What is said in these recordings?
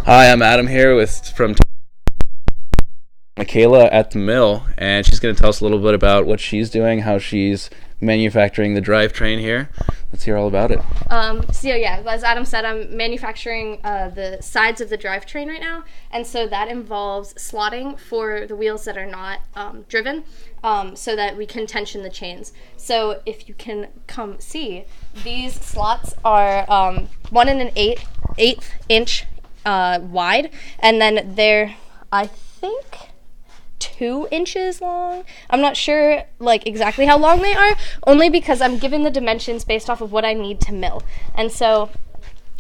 Hi, I'm Adam here from Michaela at the mill, and she's going to tell us a little bit about what she's doing, how she's manufacturing the drivetrain here. Let's hear all about it. As Adam said, I'm manufacturing the sides of the drivetrain right now, and so that involves slotting for the wheels that are not driven, so that we can tension the chains. So if you can come see, these slots are 1 1/8 inch wide, and then they're, I think, 2 inches long. I'm not sure exactly how long they are, only because I'm given the dimensions based off of what I need to mill. And so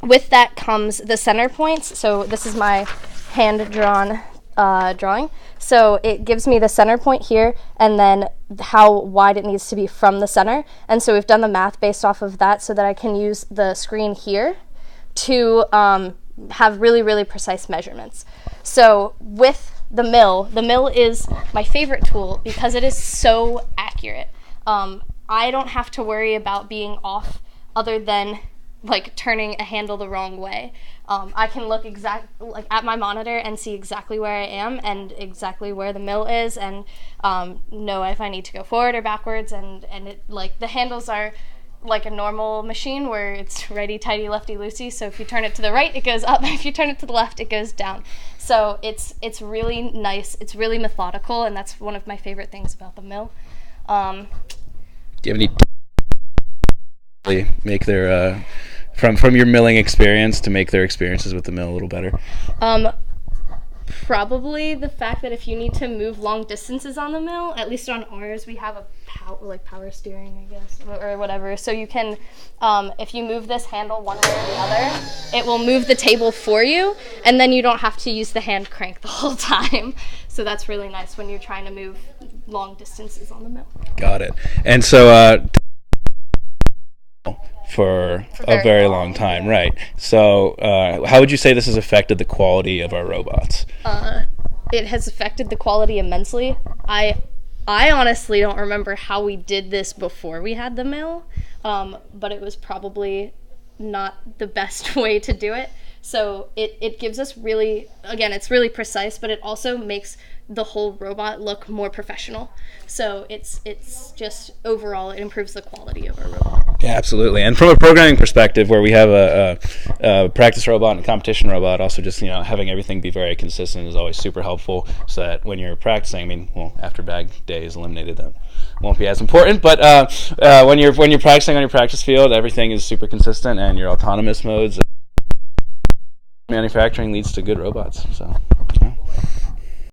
with that comes the center points. So this is my hand-drawn drawing. So it gives me the center point here and then how wide it needs to be from the center. And so we've done the math based off of that so that I can use the screen here to have really, really precise measurements. So with the mill is my favorite tool because it is so accurate. I don't have to worry about being off other than turning a handle the wrong way. I can look at my monitor and see exactly where I am and exactly where the mill is, and know if I need to go forward or backwards, and it the handles are like a normal machine where it's righty tighty lefty loosey. So if you turn it to the right, it goes up. If you turn it to the left, it goes down. So it's really nice. It's really methodical, and that's one of my favorite things about the mill. Do you have any make their from your milling experience to make their experiences with the mill a little better? Probably the fact that if you need to move long distances on the mill, at least on ours, we have a power steering, I guess, or whatever. So you can, if you move this handle one way or the other, it will move the table for you, and then you don't have to use the hand crank the whole time. So that's really nice when you're trying to move long distances on the mill. Got it. And so for a very long time, right? So how would you say this has affected the quality of our robots? It has affected the quality immensely. I honestly don't remember how we did this before we had the mill, but it was probably not the best way to do it. So it gives us really, again, it's really precise, but it also makes the whole robot look more professional. So it's just overall, it improves the quality of our robot. Yeah, absolutely. And from a programming perspective, where we have a practice robot and a competition robot, also just having everything be very consistent is always super helpful. So that when you're practicing, after bag day is eliminated, that won't be as important. But when you're practicing on your practice field, everything is super consistent, and your autonomous modes. Manufacturing leads to good robots. So.